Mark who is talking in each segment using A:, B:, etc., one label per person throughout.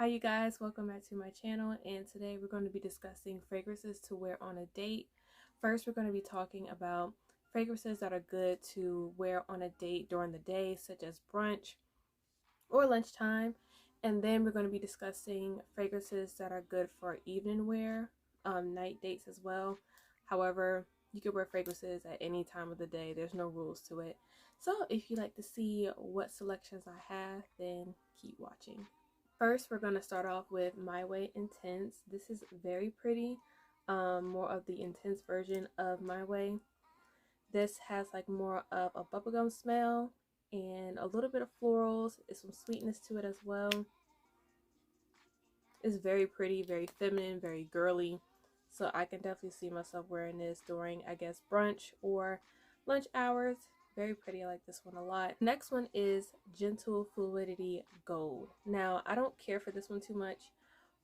A: Hi you guys, welcome back to my channel, and today we're going to be discussing fragrances to wear on a date. First, we're going to be talking about fragrances that are good to wear on a date during the day, such as brunch or lunchtime. And then we're going to be discussing fragrances that are good for evening wear, night dates as well. However, you can wear fragrances at any time of the day. There's no rules to it. So if you'd like to see what selections I have, then keep watching. First, we're going to start off with My Way Intense. This is very pretty, more of the intense version of My Way. This has like more of a bubblegum smell and a little bit of florals. It's some sweetness to it as well. It's very pretty, very feminine, very girly. So I can definitely see myself wearing this during, I guess, brunch or lunch hours. Very pretty. I like this one a lot. Next one is Gentle Fluidity Gold. Now, I don't care for this one too much,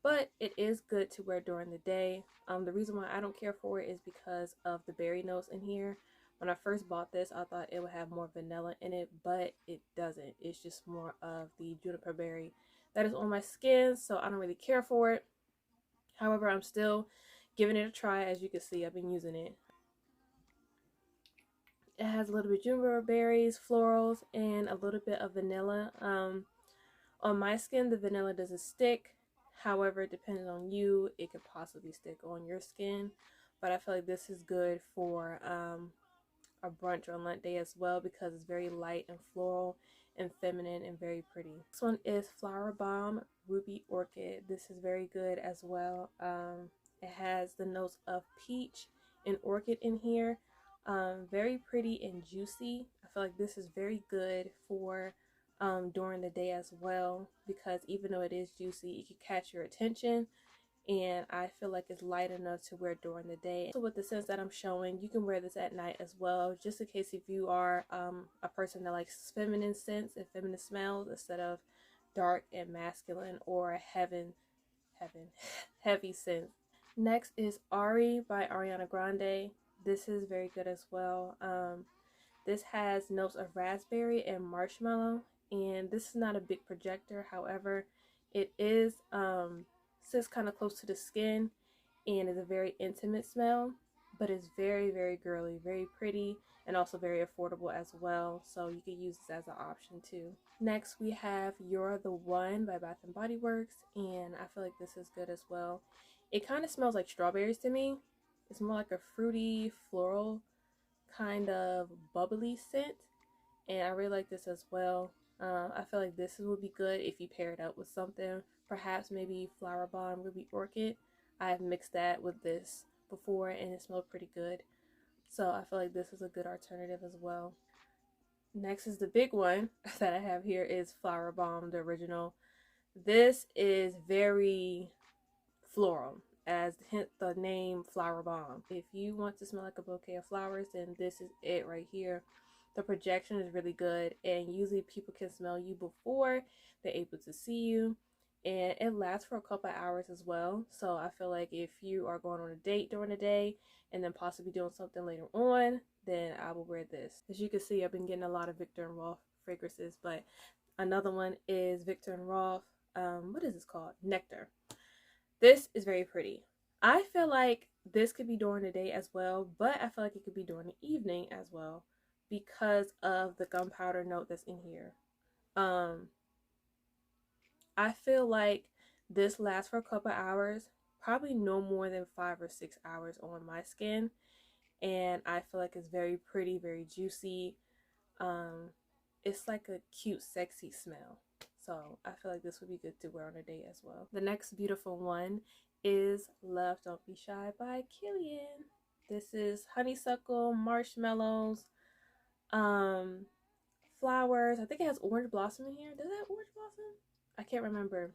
A: but it is good to wear during the day. The reason why I don't care for it is because of the berry notes in here. When I first bought this, I thought it would have more vanilla in it, but it doesn't. It's just more of the juniper berry that is on my skin, so I don't really care for it. However, I'm still giving it a try. As you can see, I've been using it. It has a little bit of juniper berries, florals, and a little bit of vanilla. On my skin, the vanilla doesn't stick. However, depending on you, it could possibly stick on your skin. But I feel like this is good for a brunch or lunch day as well because it's very light and floral and feminine and very pretty. This one is Flower Bomb Ruby Orchid. This is very good as well. It has the notes of peach and orchid in here. Very pretty and juicy. I feel like this is very good for during the day as well, because even though it is juicy, it can catch your attention, and I feel like it's light enough to wear during the day. So with the scents that I'm showing, you can wear this at night as well, just in case if you are a person that likes feminine scents and feminine smells instead of dark and masculine or heavy scents. Next is Ari by Ariana Grande. This is very good as well. This has notes of raspberry and marshmallow, and this is not a big projector. However, it is sits kind of close to the skin and is a very intimate smell, but it's very, very girly, very pretty, and also very affordable as well. So you can use this as an option too. Next, we have You're the One by Bath and Body Works, and I feel like this is good as well. It kind of smells like strawberries to me. It's more like a fruity, floral kind of bubbly scent, and I really like this as well. I feel like this would be good if you pair it up with something, perhaps maybe Flower Bomb Ruby Orchid. I have mixed that with this before and it smelled pretty good, so I feel like this is a good alternative as well. Next is the big one that I have here is Flower Bomb, the original. This is very floral, as hint the name Flower Bomb. If you want to smell like a bouquet of flowers, then this is it right here. The projection is really good, and usually people can smell you before they're able to see you, and it lasts for a couple hours as well. So I feel like if you are going on a date during the day and then possibly doing something later on, then I will wear this. As you can see, I've been getting a lot of Viktor and Rolf fragrances, but another one is Viktor and Rolf, what is this called? Nectar. This is very pretty. I feel like this could be during the day as well, but I feel like it could be during the evening as well because of the gunpowder note that's in here. I feel like this lasts for a couple hours, probably no more than 5 or 6 hours on my skin, and I feel like it's very pretty, very juicy. It's like a cute, sexy smell. So I feel like this would be good to wear on a date as well. The next beautiful one is Love Don't Be Shy by Killian. This is honeysuckle, marshmallows, flowers. I think it has orange blossom in here. Does it have orange blossom? I can't remember.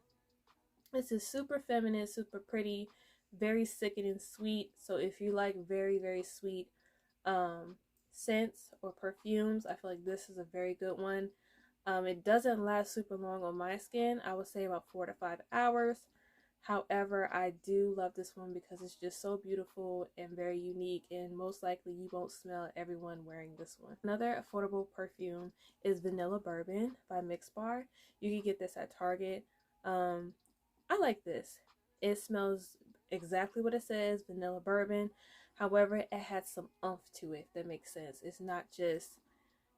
A: This is super feminine, super pretty, very sickening sweet. So if you like very, very sweet scents or perfumes, I feel like this is a very good one. It doesn't last super long on my skin. I would say about 4 to 5 hours. However, I do love this one because it's just so beautiful and very unique, and most likely you won't smell everyone wearing this one. Another affordable perfume is Vanilla Bourbon by Mix Bar. You can get this at Target. like this. It smells exactly what it says, vanilla bourbon. However, it has some oomph to it, if that makes sense. It's not just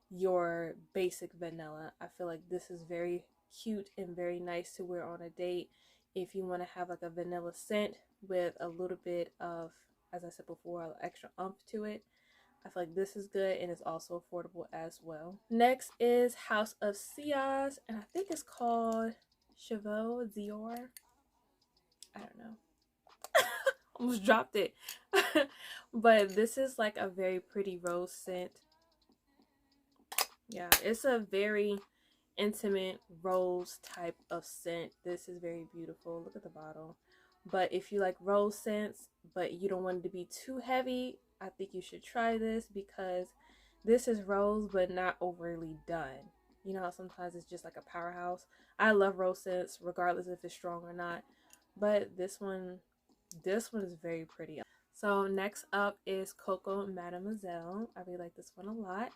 A: your basic vanilla. I feel like this is very cute and very nice to wear on a date if you want to have like a vanilla scent with a little bit of, as I said before, extra oomph to it. I feel like this is good and it's also affordable as well. Next is House of Sias, and I think it's called Chevaux Dior. I don't know. Almost dropped it. But this is like a very pretty rose scent. Yeah, it's a very intimate rose type of scent. This is very beautiful. Look at the bottle. But if you like rose scents, but you don't want it to be too heavy, I think you should try this because this is rose, but not overly done. You know how sometimes it's just like a powerhouse. I love rose scents, regardless if it's strong or not. But this one is very pretty. So next up is Coco Mademoiselle. I really like this one a lot.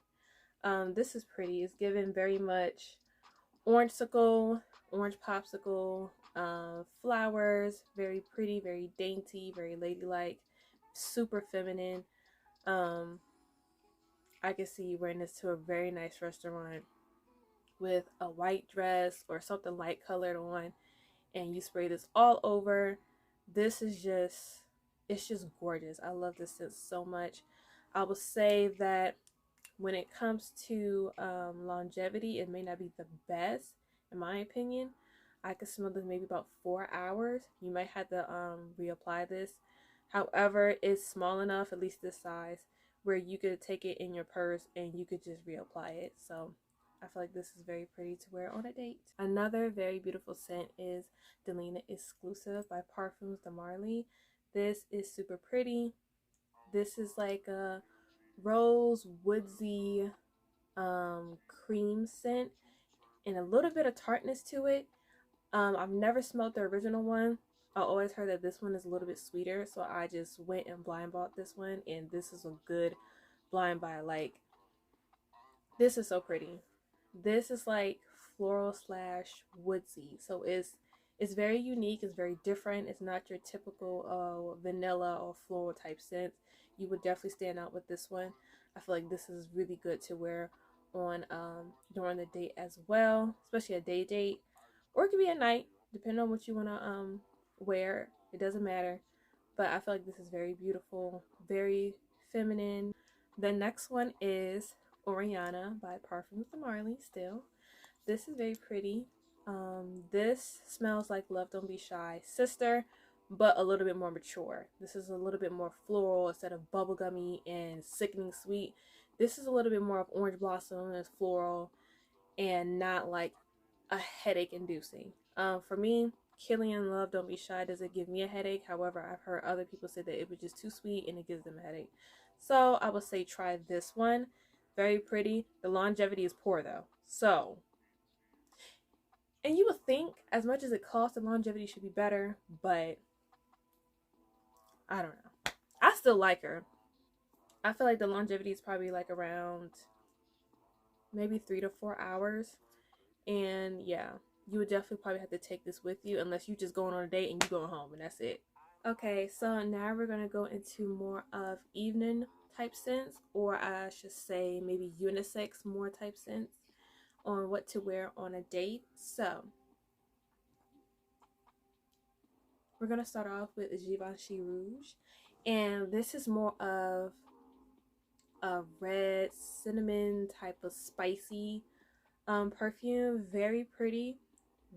A: This is pretty. It's given very much orangesicle, orange popsicle, flowers, very pretty, very dainty, very ladylike, super feminine. Um, I can see you wearing this to a very nice restaurant with a white dress or something light colored on, and you spray this all over. This is just, it's just gorgeous. I love this scent so much. I will say that when it comes to longevity, it may not be the best in my opinion. I could smell this maybe about 4 hours. You might have to reapply this. However, it's small enough, at least this size, where you could take it in your purse and you could just reapply it. So I feel like this is very pretty to wear on a date. Another very beautiful scent is Delina Exclusive by Parfums de Marly. This is super pretty. This is like a rose woodsy cream scent and a little bit of tartness to it. I've never smelled the original one. I always heard that this one is a little bit sweeter, so I just went and blind bought this one, and this is a good blind buy. Like, this is so pretty. This is like floral slash woodsy, so it's very unique. It's very different. It's not your typical vanilla or floral type scent. You would definitely stand out with this one. I feel like this is really good to wear on during the date as well, especially a day date, or it could be at night, depending on what you want to wear. It doesn't matter, but I feel like this is very beautiful, very feminine. The next one is Oriana by Parfums de Marly. Still, this is very pretty. This smells like Love Don't Be Shy sister, but a little bit more mature. This is a little bit more floral instead of bubblegummy and sickening sweet. This is a little bit more of orange blossom and floral, and not like a headache inducing. For me, Killian Love Don't Be Shy doesn't give me a headache. However, I've heard other people say that it was just too sweet and it gives them a headache. So I would say try this one. Very pretty. The longevity is poor though. So, and you would think as much as it costs, the longevity should be better, but I don't know. I still like her. I feel like the longevity is probably like around maybe 3 to 4 hours. And yeah, you would definitely probably have to take this with you unless you just going on a date and you going home and that's it. Okay, so now we're going to go into more of evening type scents, or I should say maybe unisex more type scents on what to wear on a date. So we're going to start off with Givenchy Rouge, and this is more of a red cinnamon type of spicy perfume. Very pretty,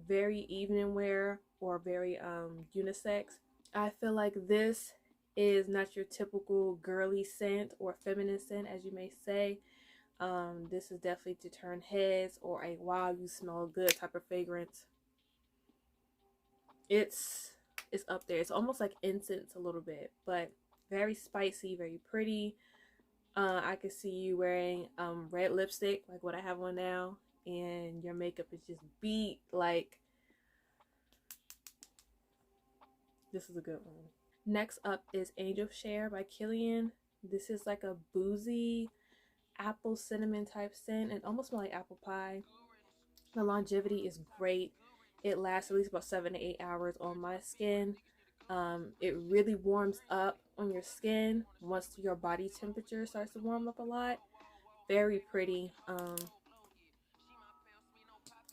A: very evening wear, or very unisex. I feel like this is not your typical girly scent or feminine scent, as you may say. This is definitely to turn heads, or a wow, you smell good type of fragrance. It's up there. It's almost like incense a little bit, but very spicy, very pretty. I could see you wearing red lipstick like what I have on now, and your makeup is just beat. Like, this is a good one. Next up is Angel Share by Killian. This is like a boozy apple cinnamon type scent. It almost smells like apple pie. The longevity is great. It lasts at least about 7 to 8 hours on my skin. It really warms up on your skin once your body temperature starts to warm up a lot. Very pretty.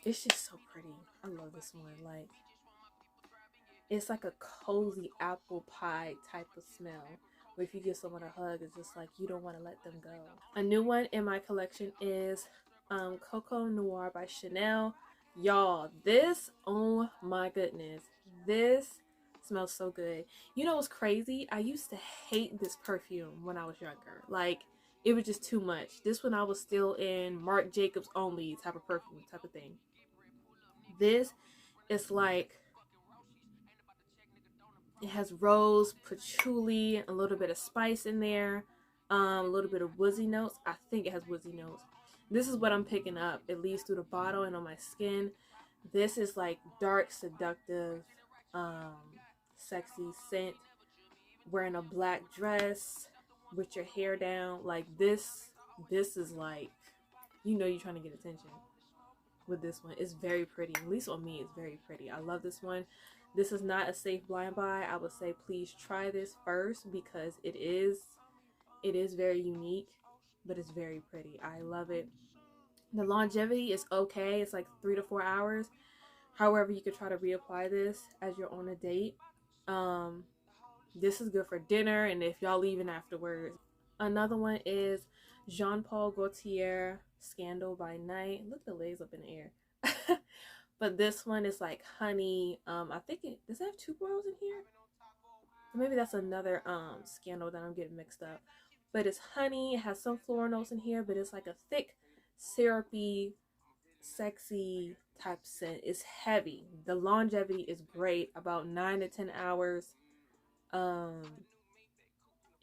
A: It's just so pretty. I love this one. Like, it's like a cozy apple pie type of smell. Where if you give someone a hug, it's just like you don't want to let them go. A new one in my collection is Coco Noir by Chanel. Y'all, this, oh my goodness, this smells so good. You know what's crazy? I used to hate this perfume when I was younger. Like, it was just too much. This one I was still in Marc Jacobs only type of perfume type of thing. This is like, it has rose, patchouli, a little bit of spice in there, a little bit of woodsy notes. I think it has woodsy notes. This is what I'm picking up, at least through the bottle and on my skin. This is like dark, seductive, um, sexy scent. Wearing a black dress with your hair down, like this is like, you know, you're trying to get attention with this one. It's very pretty. At least on me, it's very pretty. I love this one. This is not a safe blind buy. I would say please try this first because it is very unique, but it's very pretty. I love it. The longevity is okay. It's like 3 to 4 hours. However, you could try to reapply this as you're on a date. Um, this is good for dinner and if y'all leaving afterwards. Another one is Jean Paul Gaultier Scandal by Night. Look at the legs up in the air. But this one is like honey. I think it does it have tuberose in here? Or maybe that's another Scandal that I'm getting mixed up. But it's honey. It has some floral notes in here, but it's like a thick, syrupy, sexy type scent. It's heavy. The longevity is great, about 9 to 10 hours. Um,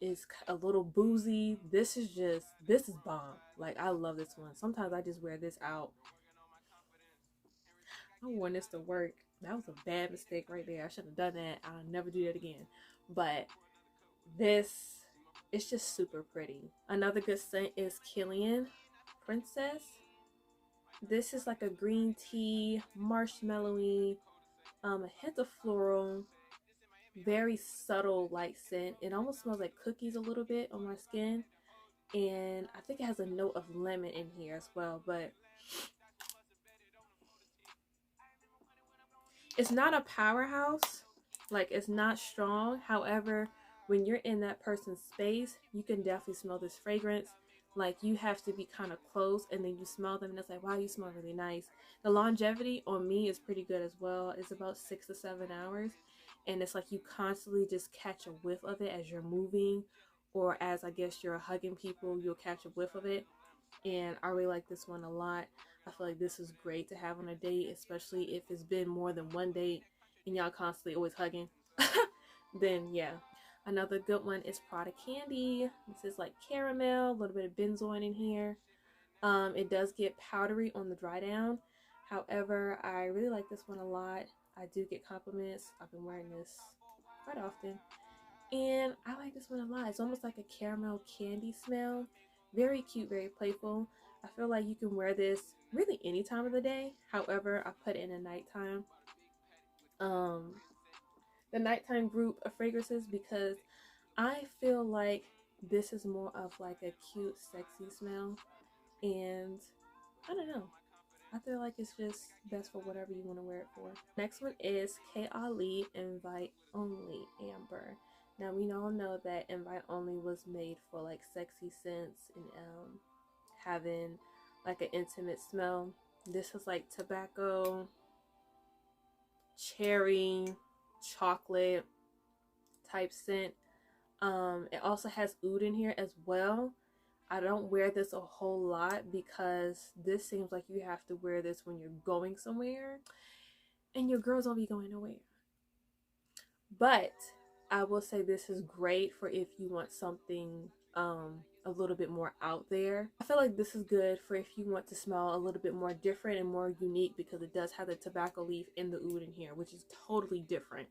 A: is a little boozy. This is bomb. Like, I love this one. Sometimes I just wear this out. I want this to work. That was a bad mistake right there. I should have done that. I'll never do that again. But this, it's just super pretty. Another good scent is Killian Princess. This is like a green tea, marshmallowy, a hint of floral, very subtle light scent. It almost smells like cookies a little bit on my skin. And I think it has a note of lemon in here as well, but it's not a powerhouse. Like, it's not strong. However, when you're in that person's space, you can definitely smell this fragrance. Like, you have to be kind of close and then you smell them and it's like, wow, you smell really nice. The longevity on me is pretty good as well. It's about 6 to 7 hours, and it's like you constantly just catch a whiff of it as you're moving, or as I guess you're hugging people, you'll catch a whiff of it. And I really like this one a lot. I feel like this is great to have on a date, especially if it's been more than one date and y'all constantly always hugging. Then yeah. Another good one is Prada Candy. This is like caramel, a little bit of benzoin in here. It does get powdery on the dry down. However, I really like this one a lot. I do get compliments. I've been wearing this quite often. And I like this one a lot. It's almost like a caramel candy smell. Very cute, very playful. I feel like you can wear this really any time of the day. However, I put it in the nighttime. Um, the nighttime group of fragrances, because I feel like this is more of like a cute, sexy smell. And I don't know. I feel like it's just best for whatever you want to wear it for. Next one is K. Ali Invite Only Amber. Now we all know that Invite Only was made for like sexy scents and having like an intimate smell. This is like tobacco, cherry, chocolate type scent. It also has oud in here as well. I don't wear this a whole lot because this seems like you have to wear this when you're going somewhere and your girls don't be going nowhere. But I will say this is great for if you want something a little bit more out there. I feel like this is good for if you want to smell a little bit more different and more unique, because it does have the tobacco leaf and the oud in here, which is totally different.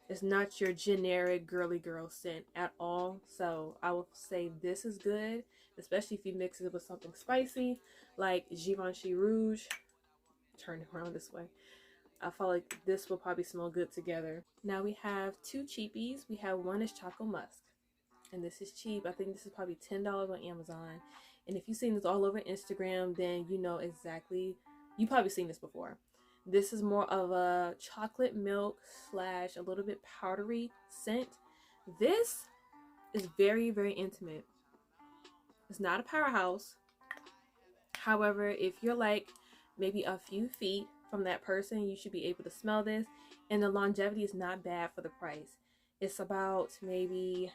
A: It's not your generic girly girl scent at all. So I will say this is good, especially if you mix it with something spicy like Givenchy Rouge. turn it around this way. I feel like this will probably smell good together. Now we have two cheapies. We have one is Choco Musk, and this is cheap. I think this is probably $10 on Amazon. And if you've seen this all over Instagram, then you know exactly, you've probably seen this before. This is more of a chocolate milk slash a little bit powdery scent. This is very, very intimate. It's not a powerhouse. However, if you're like maybe a few feet from that person, you should be able to smell this. And the longevity is not bad for the price. It's about maybe,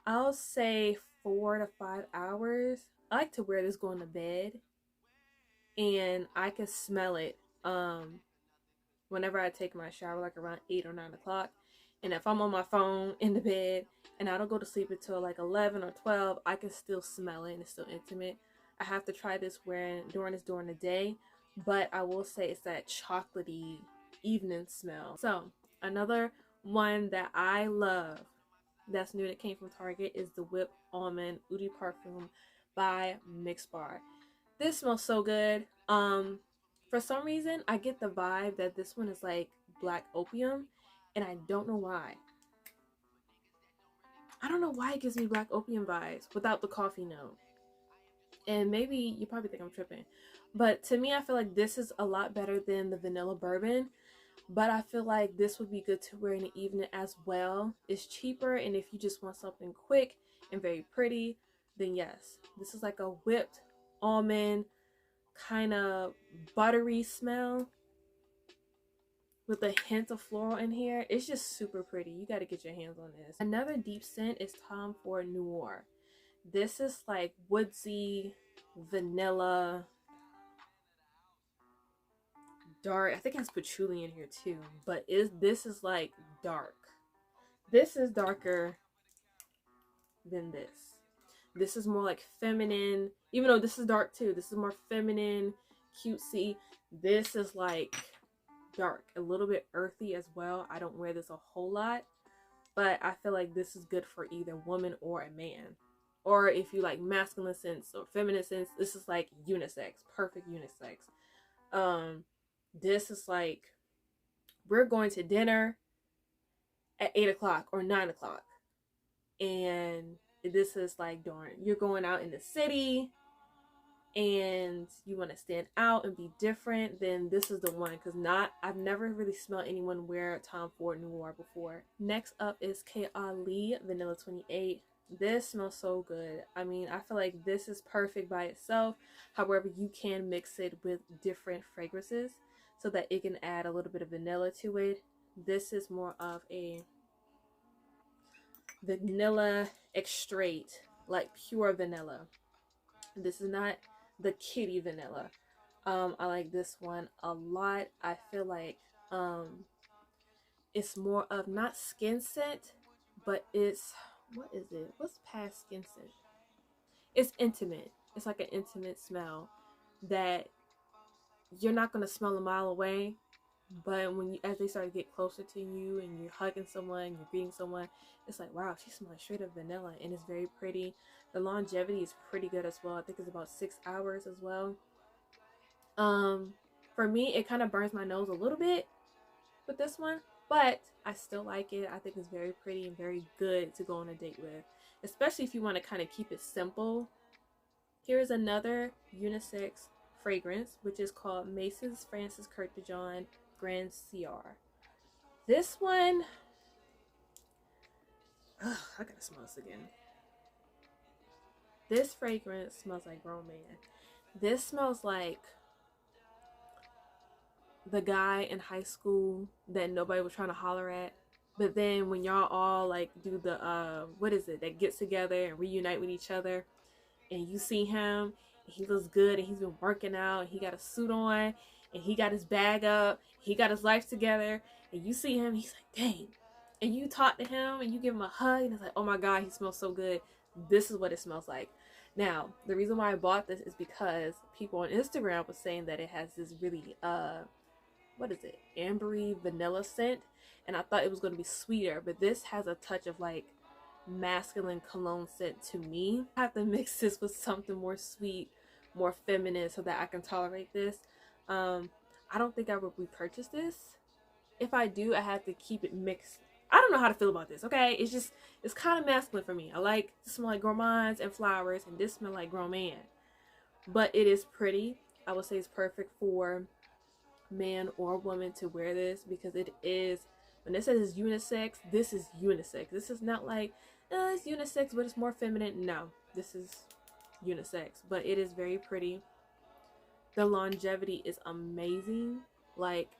A: I'll say 4 to 5 hours. I like to wear this going to bed, and I can smell it whenever I take my shower, like around 8 or 9 o'clock. And if I'm on my phone in the bed and I don't go to sleep until like 11 or 12, I can still smell it and it's still intimate. I have to try this during the day, but I will say it's that chocolatey evening smell. So another one that I love that's new that came from Target is the Whip Almond Oud Parfum by Mix Bar. This smells so good. For some reason I get the vibe that this one is like black opium, and I don't know why. I don't know why it gives me black opium vibes without the coffee note. And maybe you probably think I'm tripping, but to me I feel like this is a lot better than the vanilla bourbon. But I feel like this would be good to wear in the evening as well. It's cheaper, and if you just want something quick and very pretty, then yes, this is like a whipped almond kind of buttery smell with a hint of floral in here. It's just super pretty. You got to get your hands on this. Another deep scent is Tom Ford Noir. This is like woodsy, vanilla, dark. I think it has patchouli in here too, but this is like dark. This is darker than this. This is more like feminine, even though this is dark too. This is more feminine, cutesy. This is like dark, a little bit earthy as well. I don't wear this a whole lot, but I feel like this is good for either woman or a man. Or if you like masculine scents or feminine scents, this is like unisex, perfect unisex. This is like, we're going to dinner at 8 o'clock or 9 o'clock. And this is like, darn, you're going out in the city and you want to stand out and be different, then this is the one. Because I've never really smelled anyone wear Tom Ford Noir before. Next up is K. Ali Vanilla 28. This smells so good. I mean, I feel like this is perfect by itself. However, you can mix it with different fragrances so that it can add a little bit of vanilla to it. This is more of a vanilla extrait, like pure vanilla. This is not the kitty vanilla. I like this one a lot. I feel like it's more of not skin scent, but it's, what is it? What's past skin scent? It's intimate. It's like an intimate smell that you're not gonna smell a mile away, but when you, as they start to get closer to you and you're hugging someone, you're greeting someone, it's like, wow, she smells straight up vanilla, and it's very pretty. The longevity is pretty good as well. I think it's about 6 hours as well. For me, it kind of burns my nose a little bit with this one, but I still like it. I think it's very pretty and very good to go on a date with, especially if you want to kind of keep it simple. Here's another unisex fragrance, which is called Macy's Francis Kurt de John Grand CR. This one, I gotta smell this again. This fragrance smells like grown man. This smells like the guy in high school that nobody was trying to holler at, but then when y'all all like do the what is it, that gets together and reunite with each other, and you see him, he looks good, and he's been working out, and he got a suit on, and he got his bag up, he got his life together, and you see him, he's like, dang. And you talk to him, and you give him a hug, and it's like, oh my God, he smells so good. This is what it smells like. Now, the reason why I bought this is because people on Instagram were saying that it has this really, what is it, ambery vanilla scent, and I thought it was going to be sweeter, but this has a touch of like masculine cologne scent to me. I have to mix this with something more sweet more feminine so that I can tolerate this. I don't think I would repurchase this. If I do, I have to keep it mixed. I don't know how to feel about this, okay? It's kind of masculine for me. I like to smell like gourmands and flowers, and this smell like grown man. But it is pretty. I would say it's perfect for man or woman to wear this because it is, when it says it's unisex, this is unisex. This is not like, it's unisex, but it's more feminine. No, this is unisex, but it is very pretty. The longevity is amazing. Like,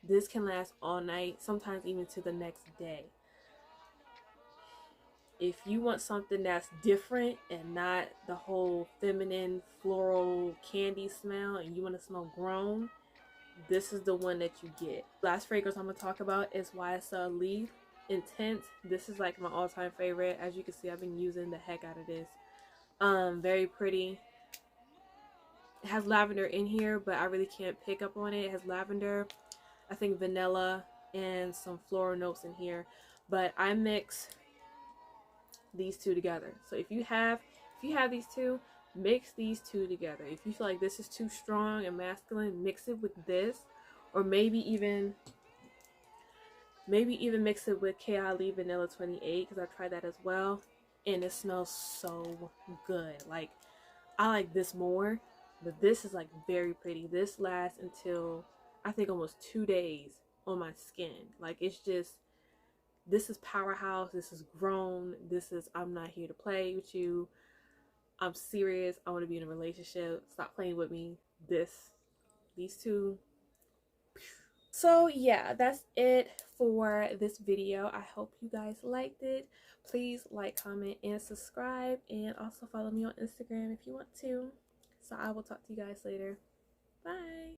A: this can last all night, sometimes even to the next day. If you want something that's different and not the whole feminine floral candy smell and you want to smell grown, this is the one that you get. Last fragrance I'm going to talk about is YSL Leaf Intense. This is like my all-time favorite. As you can see, I've been using the heck out of this. Very pretty. It has lavender in here, but I really can't pick up on it. It has lavender, I think vanilla, and some floral notes in here. But I mix these two together. So if you have these two, mix these two together. If you feel like this is too strong and masculine, mix it with this, or maybe even mix it with KILE Vanilla 28 because I tried that as well, and it smells so good. Like, I like this more, but this is like very pretty. This lasts until I think almost 2 days on my skin. Like, it's just, this is powerhouse. This is grown. This is, I'm not here to play with you. I'm serious. I want to be in a relationship. Stop playing with me. These two. So yeah, that's it for this video. I hope you guys liked it. Please like, comment, and subscribe. And also follow me on Instagram if you want to. So I will talk to you guys later. Bye.